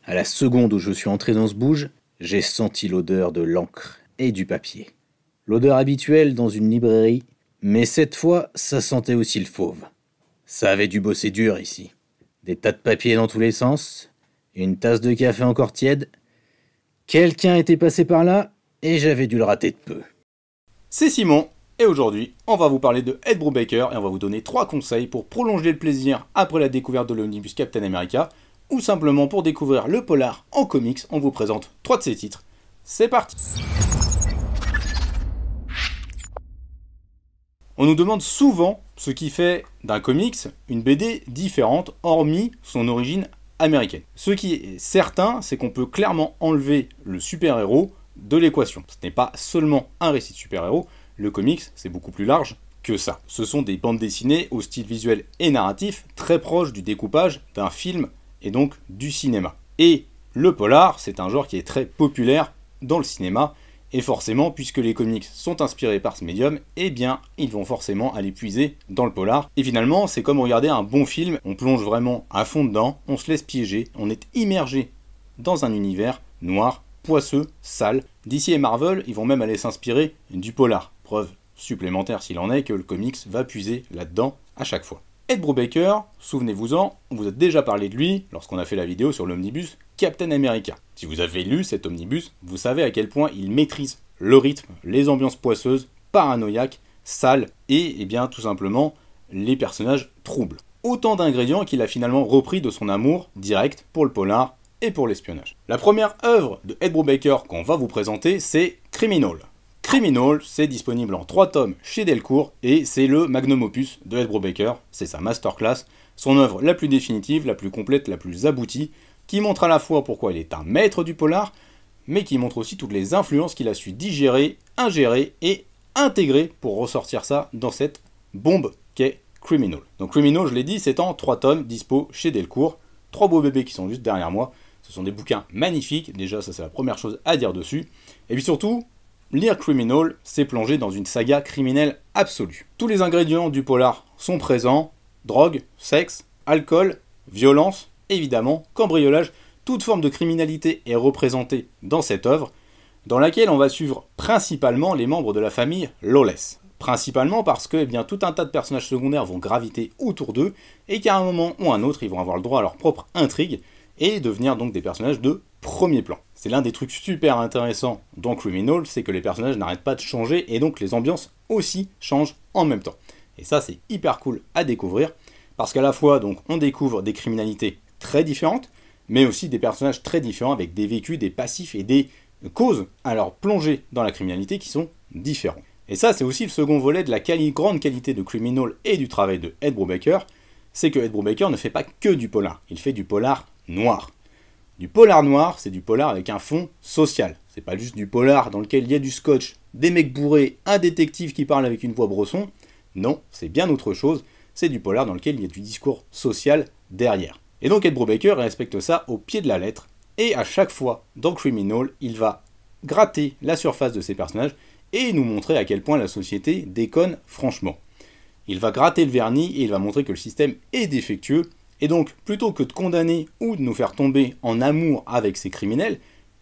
À la seconde où je suis entré dans ce bouge, j'ai senti l'odeur de l'encre et du papier. L'odeur habituelle dans une librairie, mais cette fois, ça sentait aussi le fauve. Ça avait dû bosser dur ici. Des tas de papier dans tous les sens, une tasse de café encore tiède. Quelqu'un était passé par là et j'avais dû le rater de peu. C'est Simon, et aujourd'hui, on va vous parler de Ed Brubaker et on va vous donner 3 conseils pour prolonger le plaisir après la découverte de l'omnibus Captain America, ou simplement pour découvrir le polar en comics. On vous présente 3 de ses titres. C'est parti! On nous demande souvent ce qui fait d'un comics une BD différente, hormis son origine américaine. Ce qui est certain, c'est qu'on peut clairement enlever le super-héros de l'équation. Ce n'est pas seulement un récit de super-héros, le comics, c'est beaucoup plus large que ça. Ce sont des bandes dessinées au style visuel et narratif très proche du découpage d'un film et donc du cinéma. Et le polar, c'est un genre qui est très populaire dans le cinéma, et forcément, puisque les comics sont inspirés par ce médium, eh bien, ils vont forcément aller puiser dans le polar. Et finalement, c'est comme regarder un bon film, on plonge vraiment à fond dedans, on se laisse piéger, on est immergé dans un univers noir, poisseux, sale. DC et Marvel, ils vont même aller s'inspirer du polar. Preuve supplémentaire s'il en est que le comics va puiser là-dedans à chaque fois. Ed Brubaker, souvenez-vous-en, on vous a déjà parlé de lui lorsqu'on a fait la vidéo sur l'omnibus Captain America. Si vous avez lu cet omnibus, vous savez à quel point il maîtrise le rythme, les ambiances poisseuses, paranoïaques, sales et bien tout simplement les personnages troubles. Autant d'ingrédients qu'il a finalement repris de son amour direct pour le polar et pour l'espionnage. La première œuvre de Ed Brubaker qu'on va vous présenter, c'est Criminal. Criminal, c'est disponible en 3 tomes chez Delcourt et c'est le magnum opus de Ed Brubaker, c'est sa masterclass, son œuvre la plus définitive, la plus complète, la plus aboutie, qui montre à la fois pourquoi il est un maître du polar, mais qui montre aussi toutes les influences qu'il a su digérer, ingérer et intégrer pour ressortir ça dans cette bombe qu'est Criminal. Donc Criminal, je l'ai dit, c'est en 3 tomes dispo chez Delcourt, 3 beaux bébés qui sont juste derrière moi, ce sont des bouquins magnifiques, déjà ça c'est la première chose à dire dessus, et puis surtout, lire Criminal, c'est plonger dans une saga criminelle absolue. Tous les ingrédients du polar sont présents, drogue, sexe, alcool, violence, évidemment, cambriolage, toute forme de criminalité est représentée dans cette œuvre, dans laquelle on va suivre principalement les membres de la famille Lawless. Principalement parce que tout un tas de personnages secondaires vont graviter autour d'eux, et qu'à un moment ou un autre, ils vont avoir le droit à leur propre intrigue, et devenir donc des personnages de premier plan. C'est l'un des trucs super intéressants dans Criminal, c'est que les personnages n'arrêtent pas de changer, et donc les ambiances aussi changent en même temps. Et ça c'est hyper cool à découvrir, parce qu'à la fois donc on découvre des criminalités très différentes, mais aussi des personnages très différents avec des vécus, des passifs et des causes à leur plonger dans la criminalité qui sont différents. Et ça c'est aussi le second volet de la grande qualité de Criminal et du travail de Ed Brubaker, c'est que Ed Brubaker ne fait pas que du polar, il fait du polar noir. Du polar noir, c'est du polar avec un fond social. C'est pas juste du polar dans lequel il y a du scotch, des mecs bourrés, un détective qui parle avec une voix bresson. Non, c'est bien autre chose, c'est du polar dans lequel il y a du discours social derrière. Et donc Ed Brubaker respecte ça au pied de la lettre, et à chaque fois, dans Criminal, il va gratter la surface de ses personnages et nous montrer à quel point la société déconne franchement. Il va gratter le vernis et il va montrer que le système est défectueux, et donc, plutôt que de condamner ou de nous faire tomber en amour avec ces criminels,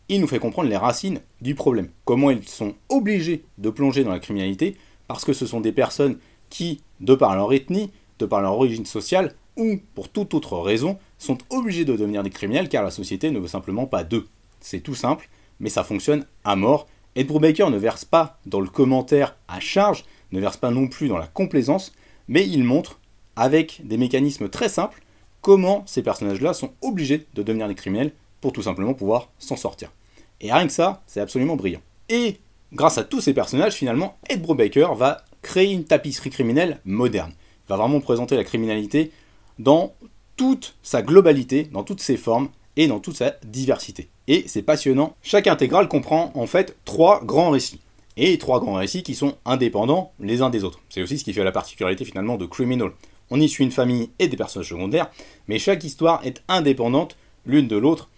il nous fait comprendre les racines du problème. Comment ils sont obligés de plonger dans la criminalité, parce que ce sont des personnes qui, de par leur ethnie, de par leur origine sociale, ou pour toute autre raison, sont obligés de devenir des criminels car la société ne veut simplement pas d'eux. C'est tout simple, mais ça fonctionne à mort. Ed Brubaker ne verse pas dans le commentaire à charge, ne verse pas non plus dans la complaisance, mais il montre, avec des mécanismes très simples, comment ces personnages-là sont obligés de devenir des criminels pour tout simplement pouvoir s'en sortir. Et rien que ça, c'est absolument brillant. Et grâce à tous ces personnages, finalement, Ed Brubaker va créer une tapisserie criminelle moderne. Il va vraiment présenter la criminalité dans toute sa globalité, dans toutes ses formes et dans toute sa diversité. Et c'est passionnant. Chaque intégrale comprend en fait 3 grands récits. Et 3 grands récits qui sont indépendants les uns des autres. C'est aussi ce qui fait la particularité finalement de Criminal. On y suit une famille et des personnages secondaires, mais chaque histoire est indépendante l'une de l'autre.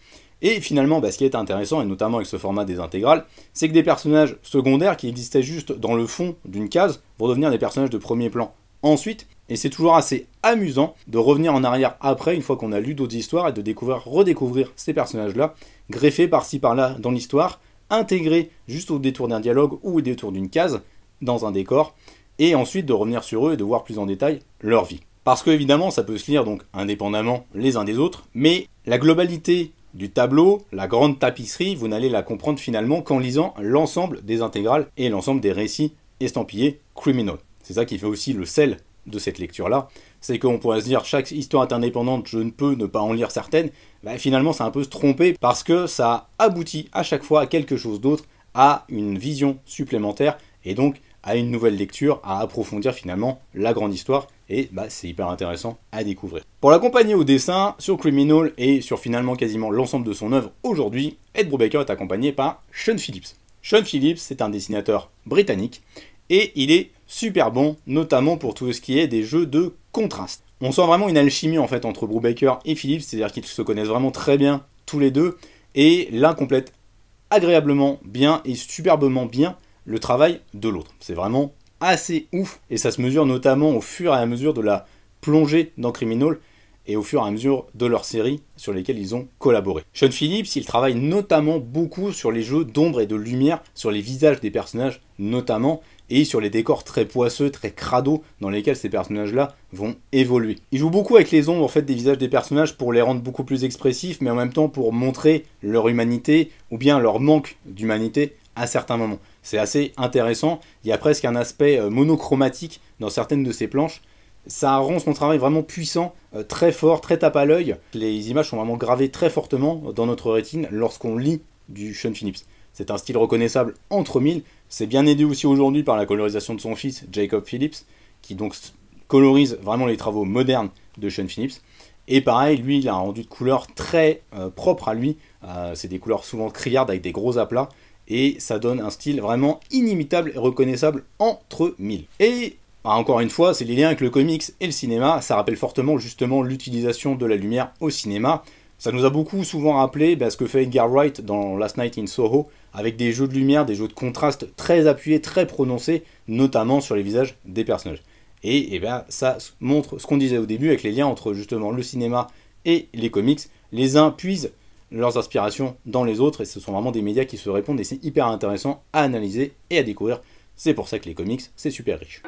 Et finalement, ce qui est intéressant, et notamment avec ce format des intégrales, c'est que des personnages secondaires qui existaient juste dans le fond d'une case vont devenir des personnages de premier plan ensuite. Et c'est toujours assez amusant de revenir en arrière après, une fois qu'on a lu d'autres histoires, et de redécouvrir ces personnages-là, greffés par-ci par-là dans l'histoire, intégrés juste au détour d'un dialogue ou au détour d'une case dans un décor, et ensuite de revenir sur eux et de voir plus en détail leur vie. Parce que évidemment, ça peut se lire donc indépendamment les uns des autres, mais la globalité du tableau, la grande tapisserie, vous n'allez la comprendre finalement qu'en lisant l'ensemble des intégrales et l'ensemble des récits estampillés Criminal. C'est ça qui fait aussi le sel de cette lecture-là, c'est qu'on pourrait se dire chaque histoire est indépendante, je ne peux ne pas en lire certaines, finalement c'est un peu se tromper parce que ça aboutit à chaque fois à quelque chose d'autre, à une vision supplémentaire et donc à une nouvelle lecture, à approfondir finalement la grande histoire et c'est hyper intéressant à découvrir. Pour l'accompagner au dessin sur Criminal et sur finalement quasiment l'ensemble de son œuvre aujourd'hui, Ed Brubaker est accompagné par Sean Phillips. Sean Phillips c'est un dessinateur britannique et il est super bon, notamment pour tout ce qui est des jeux de contraste. On sent vraiment une alchimie en fait entre Brubaker et Phillips, c'est-à-dire qu'ils se connaissent vraiment très bien tous les deux, et l'un complète agréablement bien et superbement bien le travail de l'autre. C'est vraiment assez ouf, et ça se mesure notamment au fur et à mesure de la plongée dans Criminal, et au fur et à mesure de leurs séries sur lesquelles ils ont collaboré. Sean Phillips, il travaille notamment beaucoup sur les jeux d'ombre et de lumière, sur les visages des personnages notamment, et sur les décors très poisseux, très crado, dans lesquels ces personnages-là vont évoluer. Il joue beaucoup avec les ombres en fait, des visages des personnages pour les rendre beaucoup plus expressifs, mais en même temps pour montrer leur humanité, ou bien leur manque d'humanité à certains moments. C'est assez intéressant, il y a presque un aspect monochromatique dans certaines de ces planches. Ça rend son travail vraiment puissant, très fort, très tape à l'œil. Les images sont vraiment gravées très fortement dans notre rétine lorsqu'on lit du Sean Phillips. C'est un style reconnaissable entre mille. C'est bien aidé aussi aujourd'hui par la colorisation de son fils, Jacob Phillips, qui donc colorise vraiment les travaux modernes de Sean Phillips. Et pareil, lui, il a un rendu de couleurs très propre à lui. C'est des couleurs souvent criardes avec des gros aplats. Et ça donne un style vraiment inimitable et reconnaissable entre mille. Et encore une fois, c'est les liens avec le comics et le cinéma. Ça rappelle fortement justement l'utilisation de la lumière au cinéma. Ça nous a beaucoup souvent rappelé ce que fait Edgar Wright dans Last Night in Soho, avec des jeux de lumière, des jeux de contraste très appuyés, très prononcés, notamment sur les visages des personnages. Et ça montre ce qu'on disait au début avec les liens entre justement le cinéma et les comics. Les uns puisent leurs inspirations dans les autres, et ce sont vraiment des médias qui se répondent, et c'est hyper intéressant à analyser et à découvrir. C'est pour ça que les comics, c'est super riche.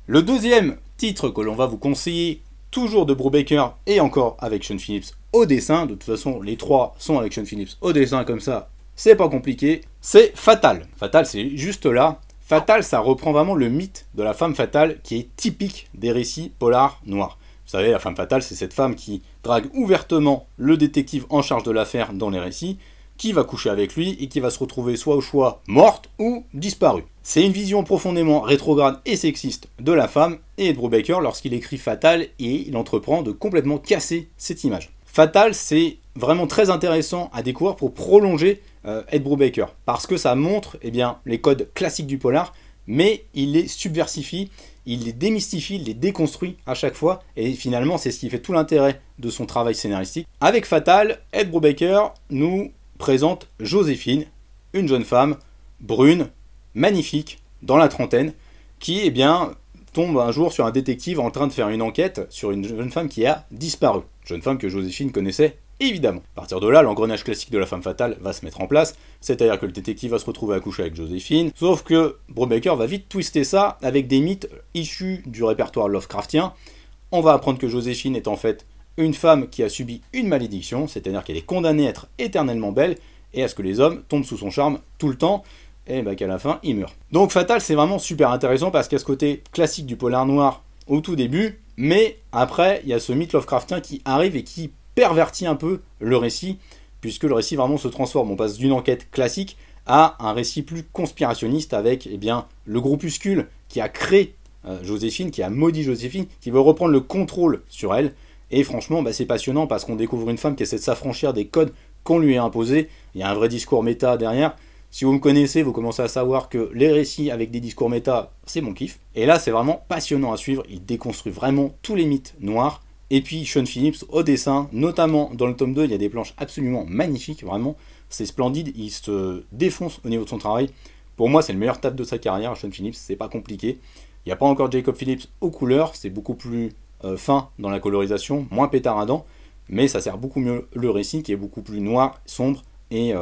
Le deuxième titre que l'on va vous conseiller, toujours de Brubaker et encore avec Sean Phillips au dessin, de toute façon les trois sont avec Sean Phillips au dessin comme ça, c'est pas compliqué, c'est Fatal. Fatal c'est juste là. Fatal ça reprend vraiment le mythe de la femme fatale qui est typique des récits polars noirs. Vous savez, la femme fatale c'est cette femme qui drague ouvertement le détective en charge de l'affaire dans les récits, qui va coucher avec lui et qui va se retrouver soit au choix morte ou disparue. C'est une vision profondément rétrograde et sexiste de la femme, et Ed Brubaker, lorsqu'il écrit Fatal, et il entreprend de complètement casser cette image. Fatal, c'est vraiment très intéressant à découvrir pour prolonger Ed Brubaker, parce que ça montre les codes classiques du polar, mais il les subversifie, il les démystifie, il les déconstruit à chaque fois, et finalement c'est ce qui fait tout l'intérêt de son travail scénaristique. Avec Fatal, Ed Brubaker nous présente Joséphine, une jeune femme brune, magnifique, dans la trentaine, qui tombe un jour sur un détective en train de faire une enquête sur une jeune femme qui a disparu. Jeune femme que Joséphine connaissait évidemment. À partir de là, l'engrenage classique de la femme fatale va se mettre en place, c'est-à-dire que le détective va se retrouver à coucher avec Joséphine, sauf que Brubaker va vite twister ça avec des mythes issus du répertoire Lovecraftien. On va apprendre que Joséphine est en fait une femme qui a subi une malédiction, c'est-à-dire qu'elle est condamnée à être éternellement belle, et à ce que les hommes tombent sous son charme tout le temps, et qu'à la fin, il meurt. Donc Fatal, c'est vraiment super intéressant, parce qu'il y a ce côté classique du polar noir au tout début, mais après, il y a ce mythe Lovecraftien qui arrive et qui pervertit un peu le récit, puisque le récit vraiment se transforme. On passe d'une enquête classique à un récit plus conspirationniste, avec le groupuscule qui a créé Joséphine, qui a maudit Joséphine, qui veut reprendre le contrôle sur elle. Et franchement, c'est passionnant parce qu'on découvre une femme qui essaie de s'affranchir des codes qu'on lui a imposés. Il y a un vrai discours méta derrière. Si vous me connaissez, vous commencez à savoir que les récits avec des discours méta, c'est mon kiff. Et là, c'est vraiment passionnant à suivre. Il déconstruit vraiment tous les mythes noirs. Et puis, Sean Phillips au dessin, notamment dans le tome 2, il y a des planches absolument magnifiques. Vraiment, c'est splendide. Il se défonce au niveau de son travail. Pour moi, c'est le meilleur taf de sa carrière, Sean Phillips. C'est pas compliqué. Il n'y a pas encore Jacob Phillips aux couleurs, c'est beaucoup plus fin dans la colorisation, moins pétaradant, mais ça sert beaucoup mieux le récit qui est beaucoup plus noir, sombre et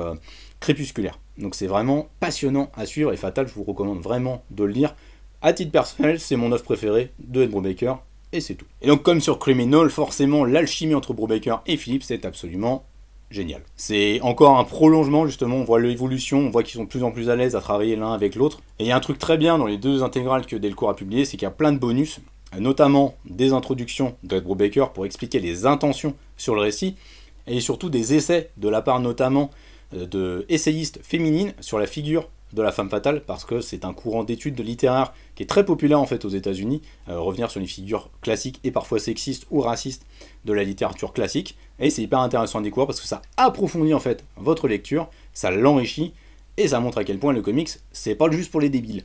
crépusculaire. Donc c'est vraiment passionnant à suivre et Fatal, je vous recommande vraiment de le lire. À titre personnel, c'est mon œuvre préférée de Ed Brubaker et c'est tout. Et donc comme sur Criminal, forcément l'alchimie entre Brubaker et Phillips est absolument génial. C'est encore un prolongement justement, on voit l'évolution, on voit qu'ils sont de plus en plus à l'aise à travailler l'un avec l'autre. Et il y a un truc très bien dans les deux intégrales que Delcourt a publiées, c'est qu'il y a plein de bonus, notamment des introductions d'Ed Brubaker pour expliquer les intentions sur le récit, et surtout des essais de la part notamment de essayistes féminines sur la figure de la femme fatale, parce que c'est un courant d'études de littéraire qui est très populaire en fait aux États-Unis, revenir sur les figures classiques et parfois sexistes ou racistes de la littérature classique, et c'est hyper intéressant à découvrir parce que ça approfondit en fait votre lecture, ça l'enrichit, et ça montre à quel point le comics, c'est pas juste pour les débiles.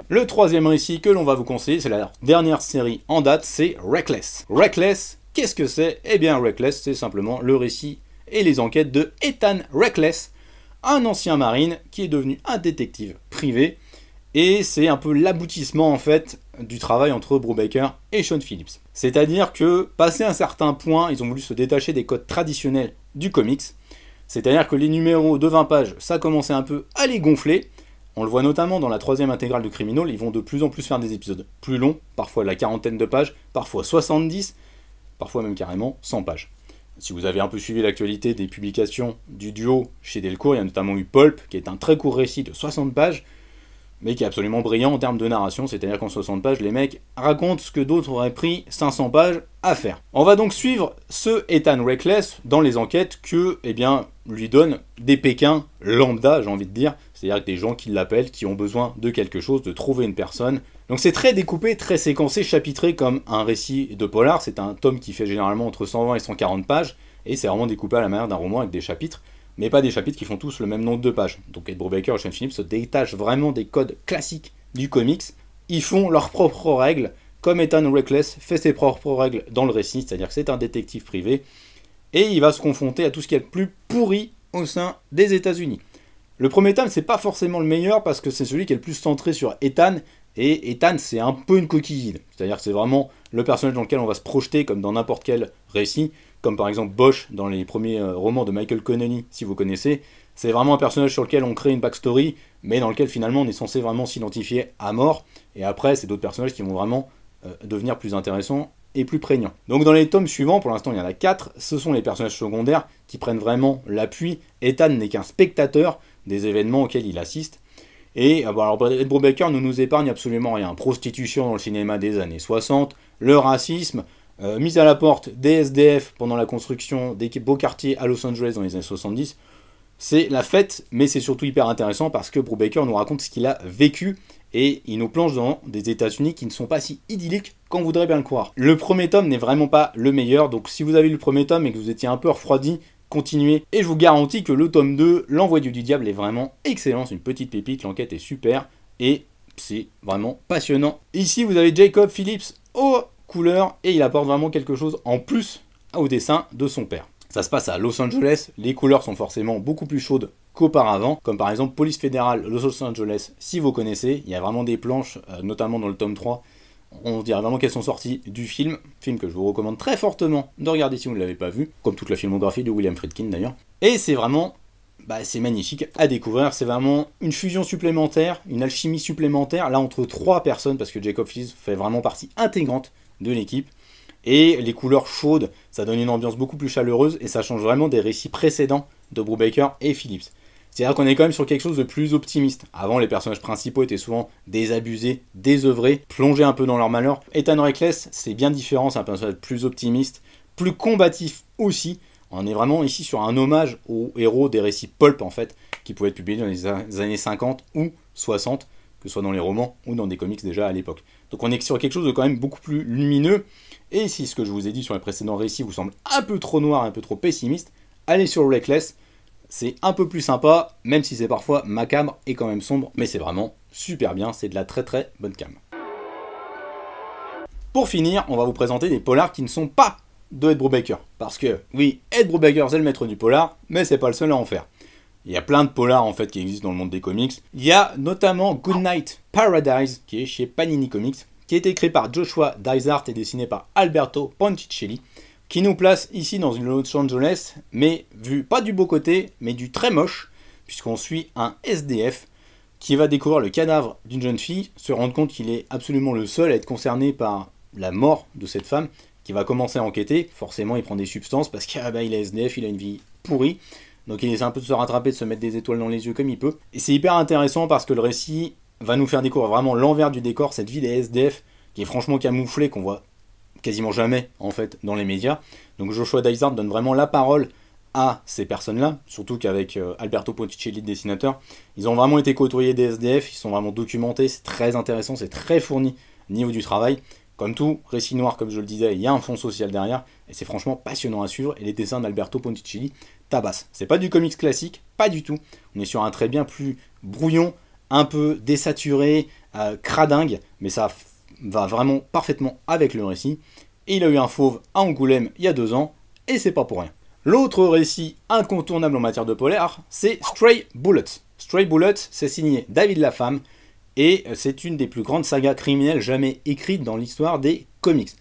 Le troisième récit que l'on va vous conseiller, c'est la dernière série en date, c'est Reckless. Reckless, qu'est-ce que c'est? Eh bien Reckless, c'est simplement le récit et les enquêtes de Ethan Reckless, un ancien marine qui est devenu un détective privé, et c'est un peu l'aboutissement en fait du travail entre Brubaker et Sean Phillips. C'est-à-dire que, passé un certain point, ils ont voulu se détacher des codes traditionnels du comics, c'est-à-dire que les numéros de 20 pages, ça commençait un peu à les gonfler. On le voit notamment dans la troisième intégrale de Criminal, ils vont de plus en plus faire des épisodes plus longs, parfois la quarantaine de pages, parfois 70, parfois même carrément 100 pages. Si vous avez un peu suivi l'actualité des publications du duo chez Delcourt, il y a notamment eu Pulp, qui est un très court récit de 60 pages, mais qui est absolument brillant en termes de narration, c'est-à-dire qu'en 60 pages, les mecs racontent ce que d'autres auraient pris 500 pages à faire. On va donc suivre ce Ethan Reckless dans les enquêtes que, eh bien, lui donnent des Pékins lambda, j'ai envie de dire, c'est-à-dire des gens qui l'appellent, qui ont besoin de quelque chose, de trouver une personne. Donc c'est très découpé, très séquencé, chapitré comme un récit de polar, c'est un tome qui fait généralement entre 120 et 140 pages, et c'est vraiment découpé à la manière d'un roman avec des chapitres, mais pas des chapitres qui font tous le même nombre de pages. Donc Ed Brubaker et Sean Phillips se détachent vraiment des codes classiques du comics, ils font leurs propres règles, comme Ethan Reckless fait ses propres règles dans le récit, c'est-à-dire que c'est un détective privé, et il va se confronter à tout ce qu'il y a de plus pourri au sein des États-Unis. Le premier tome, c'est pas forcément le meilleur, parce que c'est celui qui est le plus centré sur Ethan, et Ethan, c'est un peu une coquille vide. C'est-à-dire que c'est vraiment le personnage dans lequel on va se projeter, comme dans n'importe quel récit, comme par exemple Bosch dans les premiers romans de Michael Connelly, si vous connaissez. C'est vraiment un personnage sur lequel on crée une backstory, mais dans lequel finalement on est censé vraiment s'identifier à mort. Et après, c'est d'autres personnages qui vont vraiment devenir plus intéressants et plus prégnants. Donc dans les tomes suivants, pour l'instant il y en a 4, ce sont les personnages secondaires qui prennent vraiment l'appui. Ethan n'est qu'un spectateur des événements auxquels il assiste. Et alors Ed Brubaker ne nous épargne absolument rien. Prostitution dans le cinéma des années 60, le racisme, mise à la porte des SDF pendant la construction des beaux quartiers à Los Angeles dans les années 70. C'est la fête, mais c'est surtout hyper intéressant parce que Brubaker nous raconte ce qu'il a vécu et il nous plonge dans des États-Unis qui ne sont pas si idylliques qu'on voudrait bien le croire. Le premier tome n'est vraiment pas le meilleur, donc si vous avez lu le premier tome et que vous étiez un peu refroidi, continuez, et je vous garantis que le tome 2, L'Envoyé du Diable, est vraiment excellent, c'est une petite pépite, l'enquête est super, et c'est vraiment passionnant. Ici, vous avez Jacob Phillips aux couleurs, et il apporte vraiment quelque chose en plus au dessin de son père. Ça se passe à Los Angeles, les couleurs sont forcément beaucoup plus chaudes qu'auparavant, comme par exemple Police fédérale Los Angeles, si vous connaissez, il y a vraiment des planches, notamment dans le tome 3, on dirait vraiment qu'elles sont sorties du film que je vous recommande très fortement de regarder si vous ne l'avez pas vu, comme toute la filmographie de William Friedkin d'ailleurs. Et c'est vraiment, c'est magnifique à découvrir, c'est vraiment une fusion supplémentaire, une alchimie supplémentaire, là entre 3 personnes, parce que Jacob Phillips fait vraiment partie intégrante de l'équipe, et les couleurs chaudes, ça donne une ambiance beaucoup plus chaleureuse, et ça change vraiment des récits précédents de Brubaker et Phillips. C'est-à-dire qu'on est quand même sur quelque chose de plus optimiste. Avant, les personnages principaux étaient souvent désabusés, désœuvrés, plongés un peu dans leur malheur. Ethan Reckless, c'est bien différent, c'est un personnage plus optimiste, plus combatif aussi. On est vraiment ici sur un hommage aux héros des récits pulp, en fait, qui pouvaient être publiés dans les années 50 ou 60, que ce soit dans les romans ou dans des comics déjà à l'époque. Donc on est sur quelque chose de quand même beaucoup plus lumineux. Et si ce que je vous ai dit sur les précédents récits vous semble un peu trop noir, un peu trop pessimiste, allez sur Reckless. C'est un peu plus sympa, même si c'est parfois macabre et quand même sombre, mais c'est vraiment super bien, c'est de la très très bonne cam. Pour finir, on va vous présenter des polars qui ne sont pas de Ed Brubaker. Parce que, oui, Ed Brubaker c'est le maître du polar, mais c'est pas le seul à en faire. Il y a plein de polars en fait qui existent dans le monde des comics. Il y a notamment Goodnight Paradise qui est chez Panini Comics, qui est écrit par Joshua Dysart et dessiné par Alberto Ponticelli, qui nous place ici dans une Los Angeles, mais vu pas du beau côté, mais du très moche, puisqu'on suit un SDF qui va découvrir le cadavre d'une jeune fille, se rendre compte qu'il est absolument le seul à être concerné par la mort de cette femme, qui va commencer à enquêter. Forcément, il prend des substances parce qu'il est SDF, il a une vie pourrie, donc il essaie un peu de se rattraper, de se mettre des étoiles dans les yeux comme il peut. Et c'est hyper intéressant parce que le récit va nous faire découvrir vraiment l'envers du décor, cette vie des SDF, qui est franchement camouflée, qu'on voit quasiment jamais en fait dans les médias. Donc Joshua Dysart donne vraiment la parole à ces personnes-là, surtout qu'avec Alberto Ponticelli, le dessinateur, ils ont vraiment été côtoyés des SDF, ils sont vraiment documentés, c'est très intéressant, c'est très fourni au niveau du travail. Comme tout récit noir, comme je le disais, il y a un fond social derrière, et c'est franchement passionnant à suivre, et les dessins d'Alberto Ponticelli tabassent. C'est pas du comics classique, pas du tout, on est sur un trait bien plus brouillon, un peu désaturé, cradingue, mais ça va vraiment parfaitement avec le récit. Et il a eu un fauve à Angoulême il y a 2 ans, et c'est pas pour rien. L'autre récit incontournable en matière de polar, c'est Stray Bullets. Stray Bullets, c'est signé David Lafame, et c'est une des plus grandes sagas criminelles jamais écrites dans l'histoire des comics.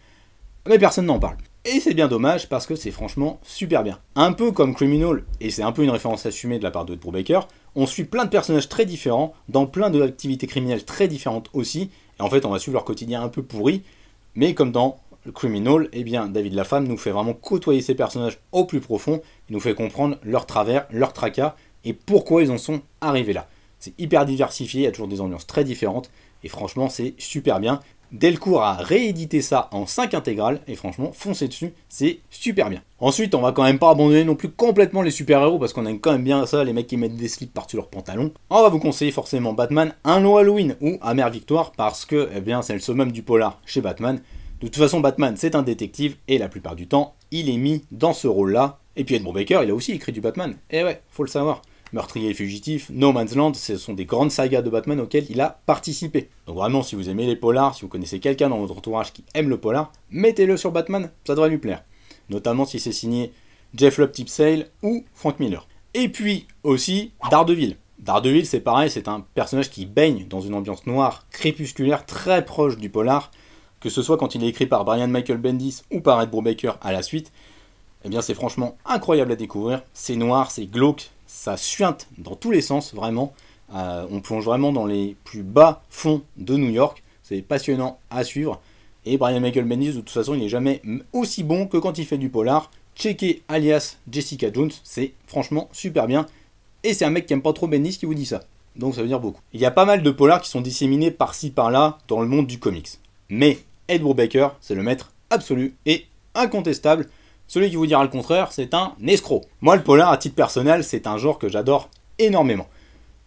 Mais personne n'en parle. Et c'est bien dommage parce que c'est franchement super bien. Un peu comme Criminal, et c'est un peu une référence assumée de la part de Ed Brubaker, on suit plein de personnages très différents, dans plein d'activités criminelles très différentes aussi, et en fait on va suivre leur quotidien un peu pourri, mais comme dans Criminal, eh bien David Lafame nous fait vraiment côtoyer ces personnages au plus profond, il nous fait comprendre leurs travers, leurs tracas, et pourquoi ils en sont arrivés là. C'est hyper diversifié, il y a toujours des ambiances très différentes, et franchement c'est super bien. Delcourt a réédité ça en 5 intégrales, et franchement, foncez dessus, c'est super bien. Ensuite, on va quand même pas abandonner non plus complètement les super-héros, parce qu'on aime quand même bien ça, les mecs qui mettent des slips par-dessus leurs pantalons. On va vous conseiller forcément Batman, un long Halloween ou Amère Victoire, parce que, eh bien, c'est le summum du polar chez Batman. De toute façon, Batman, c'est un détective, et la plupart du temps, il est mis dans ce rôle-là. Et puis Ed Brubaker, il a aussi écrit du Batman. Et ouais, faut le savoir. Meurtrier et fugitif, No Man's Land, ce sont des grandes sagas de Batman auxquelles il a participé. Donc vraiment, si vous aimez les polars, si vous connaissez quelqu'un dans votre entourage qui aime le polar, mettez-le sur Batman, ça devrait lui plaire. Notamment si c'est signé Jeff Lubb Tipsale ou Frank Miller. Et puis aussi Daredevil. Daredevil, c'est pareil, c'est un personnage qui baigne dans une ambiance noire, crépusculaire, très proche du polar, que ce soit quand il est écrit par Brian Michael Bendis ou par Ed Brubaker à la suite. Eh bien c'est franchement incroyable à découvrir, c'est noir, c'est glauque, ça suinte dans tous les sens, vraiment. On plonge vraiment dans les plus bas fonds de New York, c'est passionnant à suivre. Et Brian Michael Bendis, de toute façon, il n'est jamais aussi bon que quand il fait du polar. Checkez alias Jessica Jones, c'est franchement super bien. Et c'est un mec qui aime pas trop Bendis qui vous dit ça, donc ça veut dire beaucoup. Il y a pas mal de polars qui sont disséminés par-ci par-là dans le monde du comics. Mais Ed Brubaker, c'est le maître absolu et incontestable. Celui qui vous dira le contraire, c'est un escroc. Moi, le polar, à titre personnel, c'est un genre que j'adore énormément.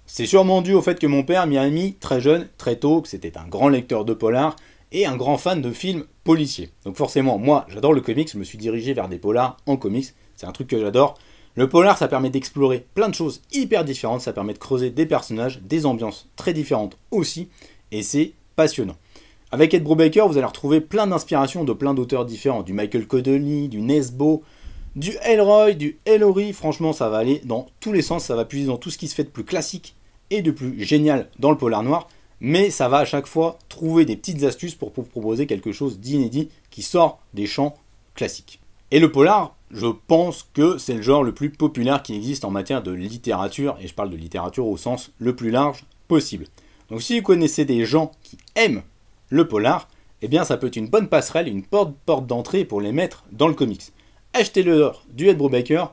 C'est sûrement dû au fait que mon père m'y a mis très jeune, très tôt, que c'était un grand lecteur de polar et un grand fan de films policiers. Donc forcément, moi, j'adore le comics, je me suis dirigé vers des polars en comics, c'est un truc que j'adore. Le polar, ça permet d'explorer plein de choses hyper différentes, ça permet de creuser des personnages, des ambiances très différentes aussi, et c'est passionnant. Avec Ed Brubaker, vous allez retrouver plein d'inspirations de plein d'auteurs différents, du Michael Connelly, du Nesbo, du Elroy, du Ellory. Franchement, ça va aller dans tous les sens, ça va puiser dans tout ce qui se fait de plus classique et de plus génial dans le polar noir, mais ça va à chaque fois trouver des petites astuces pour proposer quelque chose d'inédit qui sort des champs classiques. Et le polar, je pense que c'est le genre le plus populaire qui existe en matière de littérature, et je parle de littérature au sens le plus large possible. Donc si vous connaissez des gens qui aiment le polar, eh bien ça peut être une bonne passerelle, une porte d'entrée pour les mettre dans le comics. Achetez-leur du Ed Brubaker,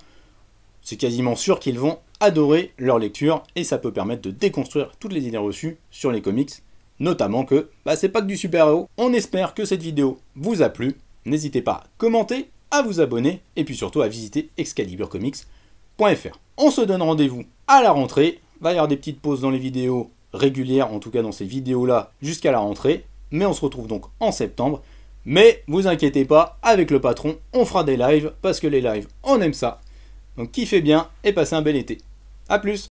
c'est quasiment sûr qu'ils vont adorer leur lecture, et ça peut permettre de déconstruire toutes les idées reçues sur les comics, notamment que c'est pas que du super-héros. On espère que cette vidéo vous a plu, n'hésitez pas à commenter, à vous abonner, et puis surtout à visiter excaliburcomics.fr. On se donne rendez-vous à la rentrée, il va y avoir des petites pauses dans les vidéos régulières, en tout cas dans ces vidéos-là, jusqu'à la rentrée, mais on se retrouve donc en septembre. Mais vous inquiétez pas, avec le patron, on fera des lives, parce que les lives, on aime ça. Donc kiffez bien et passez un bel été. A plus!